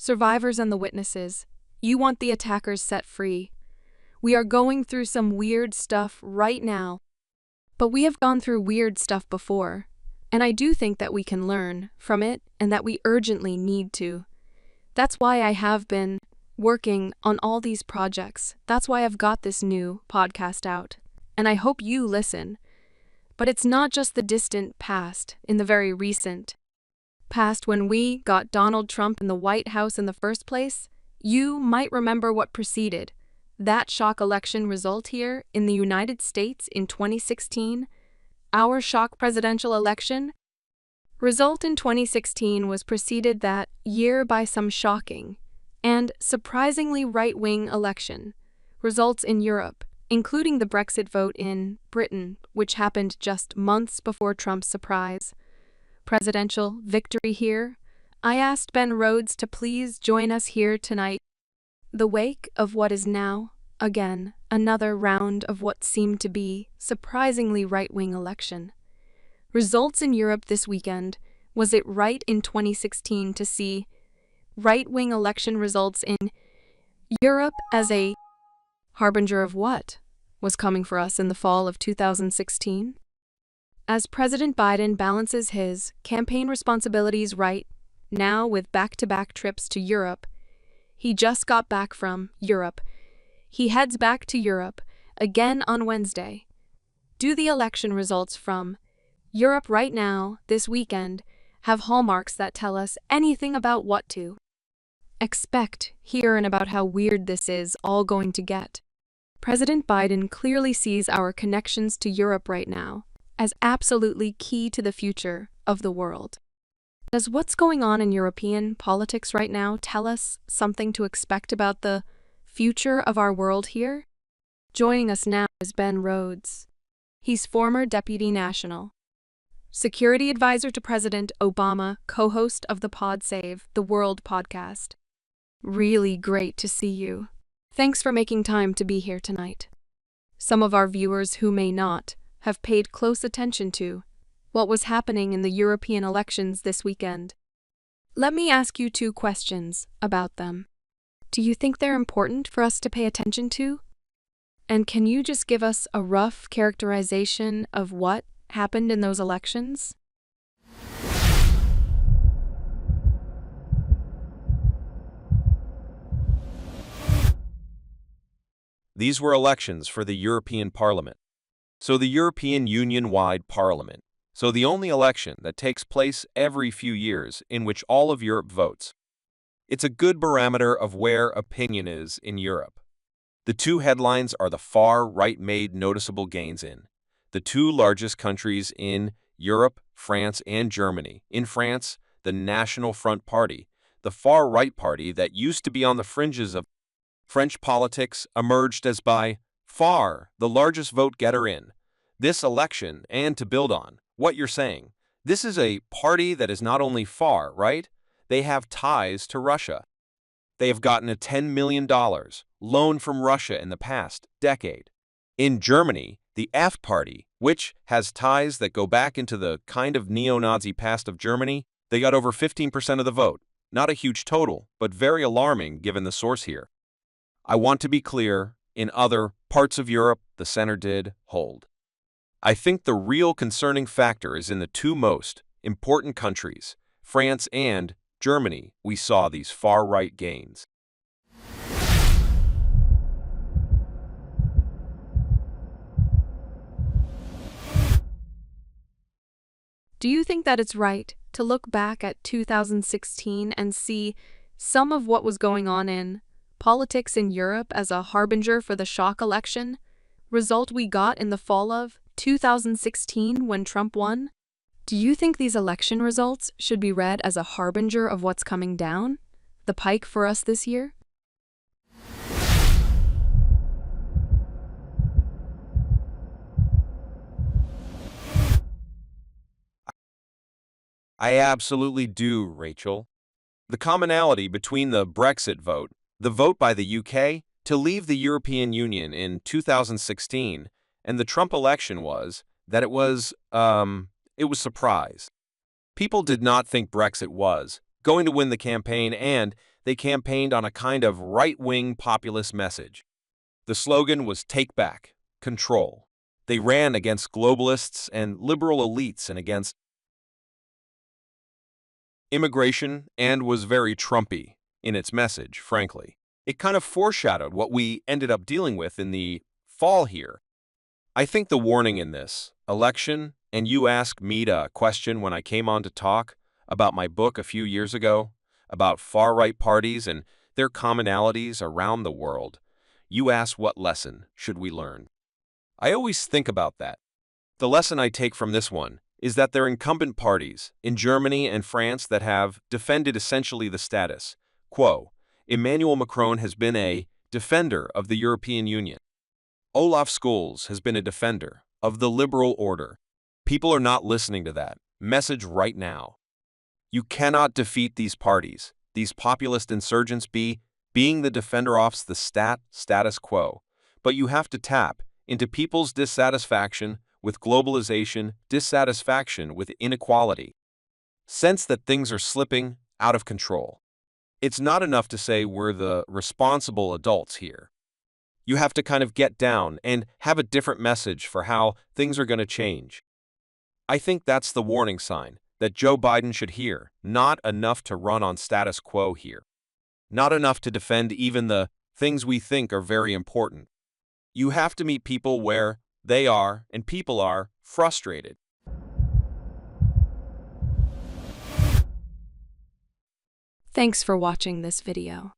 survivors and the witnesses. You want the attackers set free. We are going through some weird stuff right now. But we have gone through weird stuff before, and I do think that we can learn from it and that we urgently need to. That's why I have been working on all these projects. That's why I've got this new podcast out, and I hope you listen. But it's not just the distant past, in the very recent past when we got Donald Trump in the White House in the first place. You might remember what preceded that shock election result here in the United States in 2016. Our shock presidential election result in 2016 was preceded that year by some shocking and surprisingly right-wing election results in Europe, including the Brexit vote in Britain, which happened just months before Trump's surprise presidential victory here. I asked Ben Rhodes to please join us here tonight. The wake of what is now, again, another round of what seemed to be surprisingly right-wing election results in Europe this weekend. Was it right in 2016 to see right-wing election results in Europe as a harbinger of what was coming for us in the fall of 2016? As President Biden balances his campaign responsibilities right now with back-to-back trips to Europe, he just got back from Europe. He heads back to Europe again on Wednesday. Do the election results from Europe right now, this weekend, have hallmarks that tell us anything about what to expect here and about how weird this is all going to get? President Biden clearly sees our connections to Europe right now as absolutely key to the future of the world. Does what's going on in European politics right now tell us something to expect about the future of our world here? Joining us now is Ben Rhodes. He's former Deputy National Security Advisor to President Obama, co-host of the Pod Save the World podcast. Really great to see you. Thanks for making time to be here tonight. Some of our viewers who may not have paid close attention to what was happening in the European elections this weekend. Let me ask you 2 questions about them. Do you think they're important for us to pay attention to? And can you just give us a rough characterization of what happened in those elections? These were elections for the European Parliament. So the European Union-wide Parliament. So the only election that takes place every few years in which all of Europe votes. It's a good barometer of where opinion is in Europe. The 2 headlines are the far right made noticeable gains in the 2 largest countries in Europe, France and Germany. In France, the National Front Party, the far-right party that used to be on the fringes of French politics, emerged as by far the largest vote-getter in this election. And to build on what you're saying, this is a party that is not only far right, they have ties to Russia. They have gotten a $10 million loan from Russia in the past decade. In Germany, the F Party, which has ties that go back into the kind of neo-Nazi past of Germany, they got over 15% of the vote. Not a huge total, but very alarming given the source here. I want to be clear, in other parts of Europe, the center did hold. I think the real concerning factor is in the 2 most important countries, France and Germany. We saw these far-right gains. Do you think that it's right to look back at 2016 and see some of what was going on in politics in Europe as a harbinger for the shock election result we got in the fall of 2016 when Trump won? Do you think these election results should be read as a harbinger of what's coming down the pike for us this year? I absolutely do, Rachel. The commonality between the Brexit vote, the vote by the UK to leave the European Union in 2016, and the Trump election was that it was surprise. People did not think Brexit was going to win the campaign, and they campaigned on a kind of right-wing populist message. The slogan was "Take Back, Control." They ran against globalists and liberal elites and against immigration and was very Trumpy in its message, frankly. It kind of foreshadowed what we ended up dealing with in the fall here. I think the warning in this election, and you asked me a question when I came on to talk about my book a few years ago, about far-right parties and their commonalities around the world. You asked what lesson should we learn? I always think about that. The lesson I take from this one is that there are incumbent parties in Germany and France that have defended essentially the status quo. Emmanuel Macron has been a defender of the European Union. Olaf Scholz has been a defender of the liberal order. People are not listening to that message right now. You cannot defeat these parties, these populist insurgents being the defender of the status quo, but you have to tap into people's dissatisfaction with globalization, dissatisfaction with inequality, sense that things are slipping out of control. It's not enough to say we're the responsible adults here. You have to kind of get down and have a different message for how things are going to change. I think that's the warning sign that Joe Biden should hear. Not enough to run on status quo here. Not enough to defend even the things we think are very important. You have to meet people where they are, and people are frustrated. Thanks for watching this video.